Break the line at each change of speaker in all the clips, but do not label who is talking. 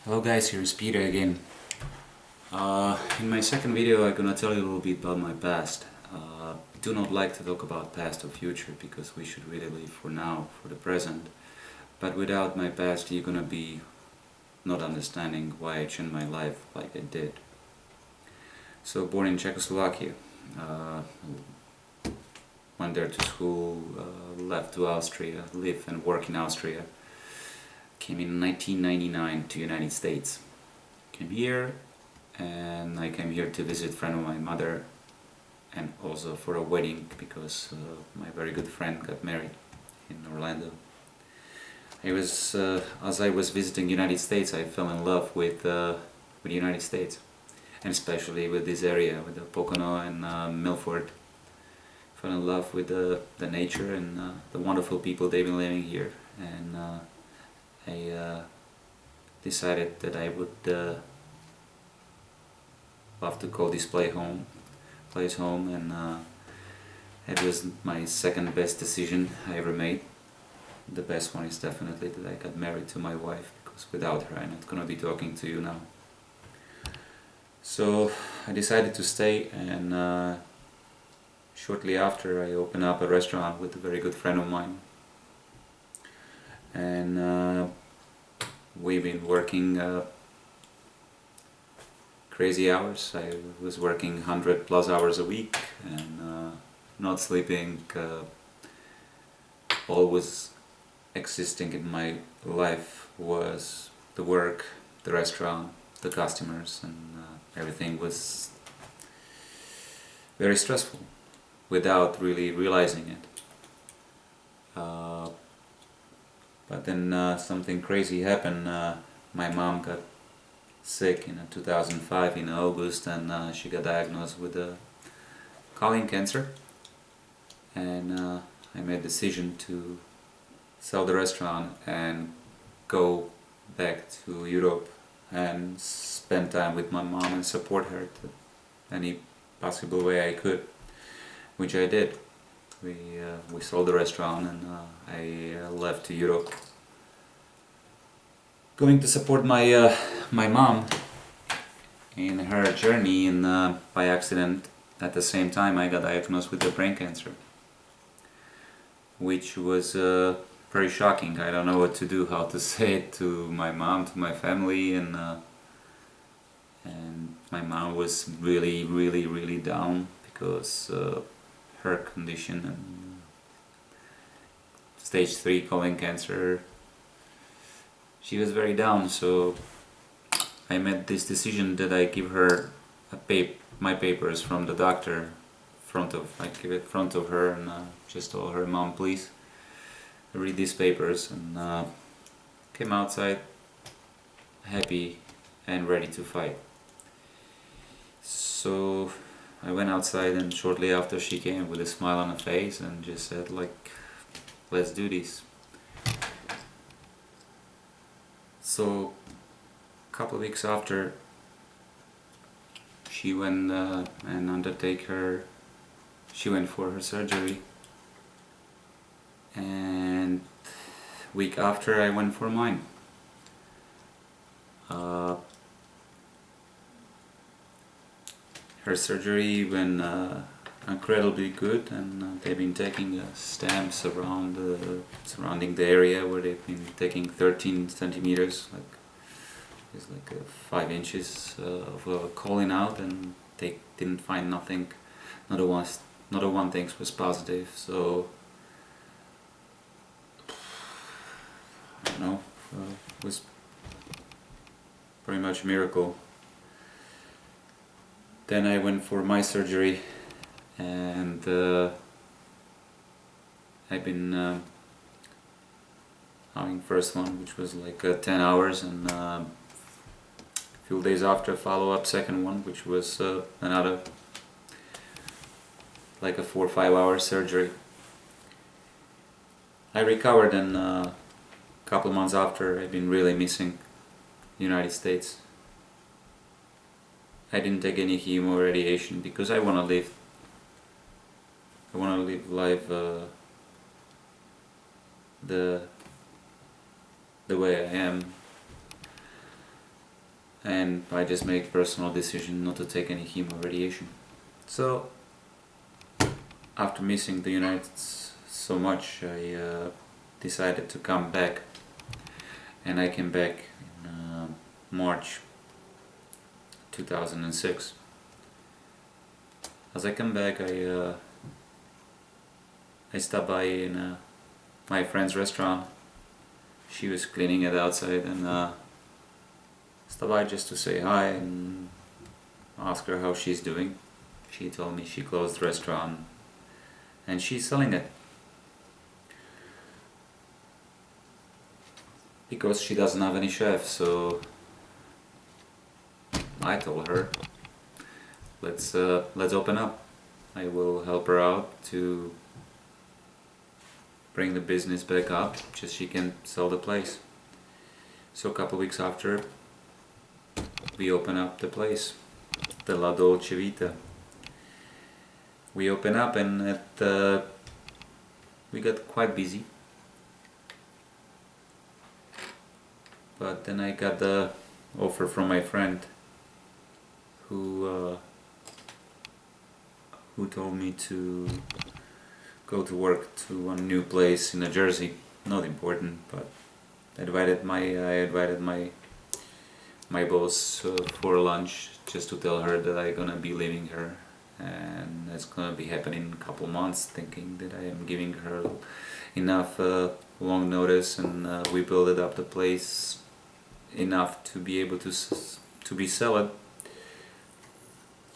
Hello guys, here's Peter again. In my second video I'm gonna tell you a little bit about my past. Do not like to talk about past or future because we should really live for now, for the present. But without my past you're gonna be not understanding why I changed my life like I did. So born in Czechoslovakia, went there to school, left to Austria, live and work in Austria. Came in 1999 to United States. Came here and I came here to visit a friend of my mother and also for a wedding because my very good friend got married in Orlando. As I was visiting United States, I fell in love with the United States, and especially with this area, with the Pocono and Milford. Fell in love with the nature and the wonderful people they've been living here, and I decided that I would love to call this place home, and it was my second best decision I ever made. The best one is definitely that I got married to my wife, because without her I'm not gonna be talking to you now. So I decided to stay, and shortly after I opened up a restaurant with a very good friend of mine, and we've been working crazy hours. I was working 100+ hours a week and not sleeping. Always existing in my life was the work, the restaurant, the customers, and everything was very stressful without really realizing it. But then something crazy happened. My mom got sick in 2005 in August, and she got diagnosed with colon cancer, and I made a decision to sell the restaurant and go back to Europe and spend time with my mom and support her to any possible way I could, which I did. We sold the restaurant, and I left to Europe, going to support my mom in her journey, and by accident at the same time I got diagnosed with brain cancer, which was very shocking. I don't know what to do, how to say it to my mom, to my family, and my mom was really down because her condition and stage 3 colon cancer. She was very down, so I made this decision that I give her my papers from the doctor. I give it in front of her, and just told her, "Mom, please read these papers," and came outside happy and ready to fight. So I went outside, and shortly after she came with a smile on her face and just said, like, "Let's do this." So a couple of weeks after, she went she went for her surgery, and week after I went for mine. Her surgery went incredibly good, and they've been taking stamps around surrounding the area where they've been taking 13 centimeters, it's like 5 inches of colon out, and they didn't find nothing. Not a one thing was positive. So I don't know. It was pretty much a miracle. Then I went for my surgery, and I've been having first one, which was like 10 hours, and a few days after follow-up second one, which was another like a 4 or 5 hour surgery. I recovered, and a couple of months after I've been really missing United States. I didn't take any chemo or radiation because I want to live life the way I am. and I just made personal decision not to take any chemo radiation. So after missing the United States so much, I decided to come back, and I came back in March 2006. As I come back, I stopped by in my friend's restaurant. She was cleaning it outside, and stopped by just to say hi and ask her how she's doing. She told me she closed the restaurant and she's selling it because she doesn't have any chef. So I told her, let's open up. I will help her out to bring the business back up, just she can sell the place. So a couple weeks after, we open up the place, the La Dolce Vita. We open up, and we got quite busy. But then I got the offer from my friend who told me to go to work to a new place in New Jersey. Not important, but I invited my boss for lunch, just to tell her that I'm gonna be leaving her, and that's gonna be happening in a couple months, thinking that I am giving her enough long notice, and we built up the place enough to be able to be sell it.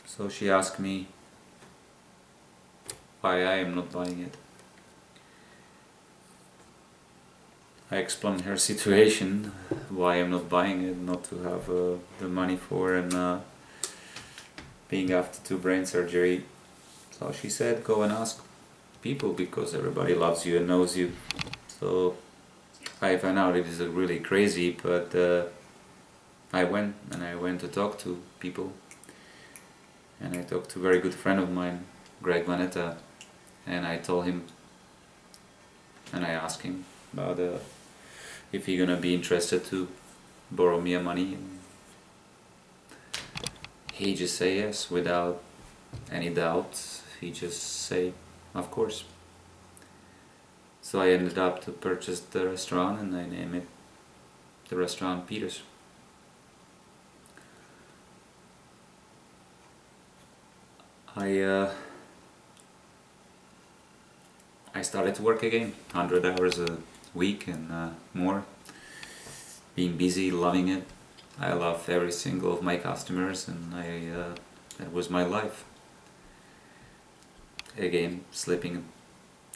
So she asked me why I am not buying it. I explained her situation, why I'm not buying it, not to have the money for, and being after 2 brain surgery. So she said, go and ask people, because everybody loves you and knows you. So I found out it is really crazy, but I went to talk to people, and I talked to a very good friend of mine, Greg Vanetta, and I told him, and I asked him about if he gonna be interested to borrow me money, and he just say yes without any doubt. He just say of course. So I ended up to purchase the restaurant, and I named it the restaurant Peter's. I started to work again, 100 hours a week and more, being busy, loving it. I love every single of my customers, and that was my life. Again, sleeping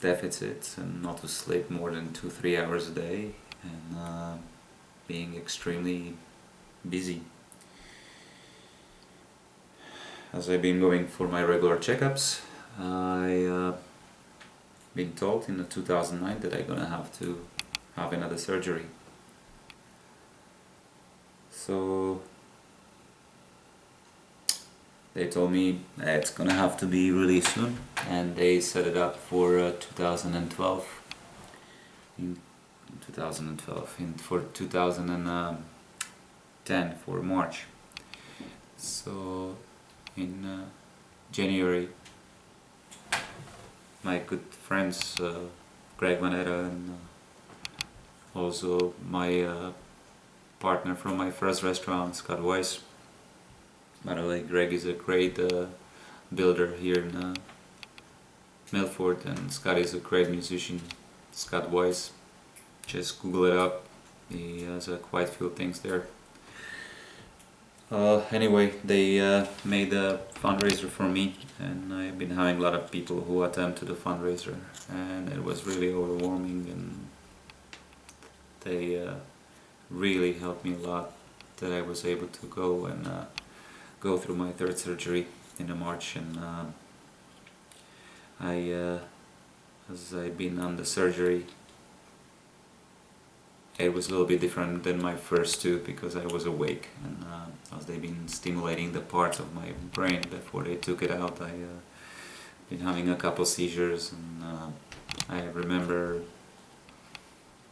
deficits, and not to sleep more than 2-3 hours a day, and being extremely busy. As I've been going for my regular checkups, I been told in 2009 that I'm gonna have to have another surgery. So they told me it's gonna have to be really soon, and they set it up for 2012. In 2012, for 2010 for March. So in January, my good friends Greg Vanetta and also my partner from my first restaurant, Scott Weiss. By the way, Greg is a great builder here in Milford, and Scott is a great musician. Scott Weiss, just Google it up. He has quite a few things there. Anyway, they made a fundraiser for me, and I've been having a lot of people who attend to the fundraiser, and it was really overwhelming, and they really helped me a lot that I was able to go and go through my 3rd surgery in March, and as I've been on the surgery, it was a little bit different than my first 2, because I was awake, and as they've been stimulating the parts of my brain before they took it out, I been having a couple seizures, and I remember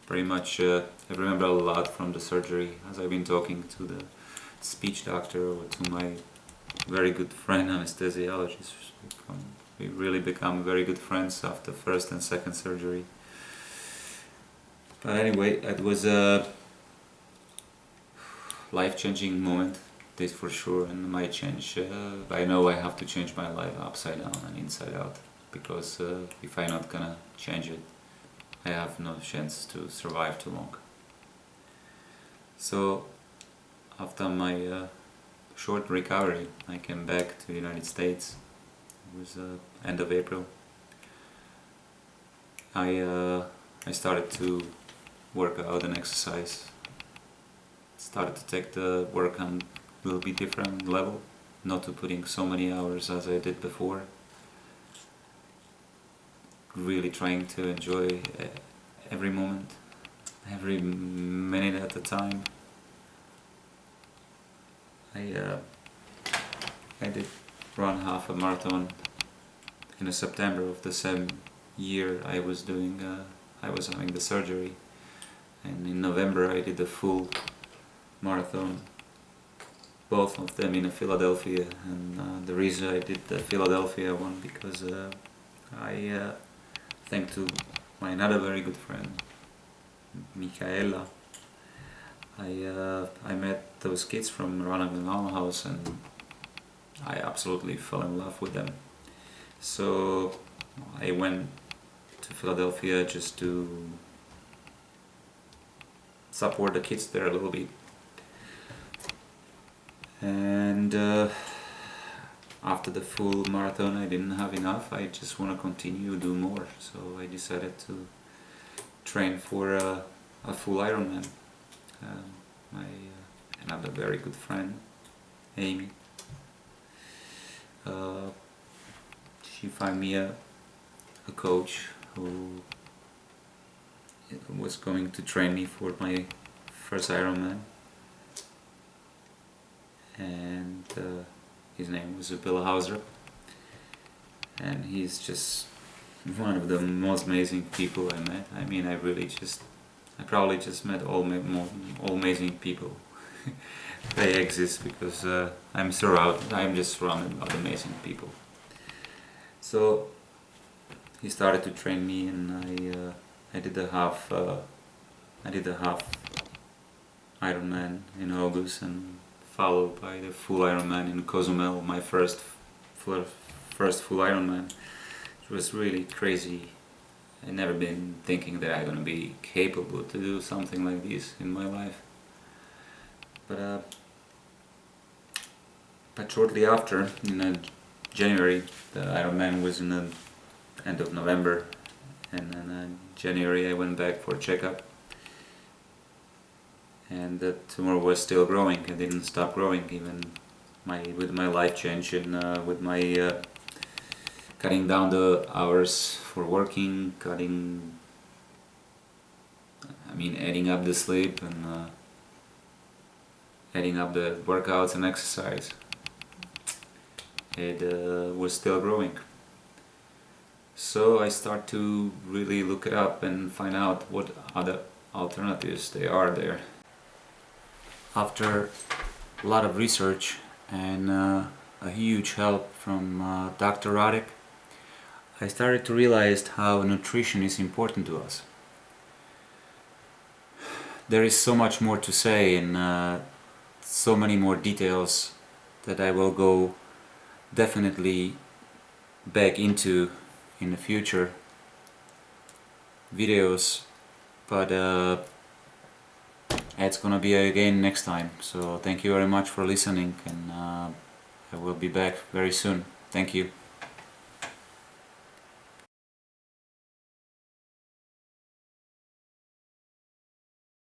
pretty much I remember a lot from the surgery, as I've been talking to speech doctor or to my very good friend anesthesiologist. We really become very good friends after first and second surgery. But anyway, it was a life-changing moment, this for sure, and might change. I know I have to change my life upside down and inside out, because if I'm not gonna change it, I have no chance to survive too long. So after my short recovery, I came back to the United States. It was end of April. I started to work out and exercise. Started to take the work on a little bit different level, not to putting so many hours as I did before. Really trying to enjoy every moment, every minute at a time. I did run half a marathon in September of the same year I was having the surgery, and in November I did the full marathon, both of them in Philadelphia. And the reason I did the Philadelphia one, because thanks to my another very good friend, Michaela, I met those kids from Ronald Milano House, and I absolutely fell in love with them. So I went to Philadelphia just to support the kids there a little bit. And after the full marathon I didn't have enough. I just want to continue, do more. So I decided to train for a full Ironman. My another very good friend, Amy, she found me a coach who was going to train me for my first Ironman, and his name was Bill Hauser, and he's just one of the most amazing people I met. I mean, I probably just met all amazing people. They exist because I'm just surrounded by amazing people. So he started to train me, and I did the half Ironman in August, and followed by the full Ironman in Cozumel, my first full Ironman. It was really crazy. I never been thinking that I'm gonna be capable to do something like this in my life. But shortly after, in January, the Ironman was in the end of November, and then in January I went back for a checkup, and the tumor was still growing. It didn't stop growing, even with my life change, and with my cutting down the hours for working, adding up the sleep, and adding up the workouts and exercise. It was still growing. So I start to really look it up and find out what other alternatives there are there. After a lot of research and a huge help from Dr. Radek, I started to realize how nutrition is important to us. There is so much more to say, and so many more details that I will go definitely back into in the future videos, but it's gonna be again next time. So thank you very much for listening, and I will be back very soon. Thank you.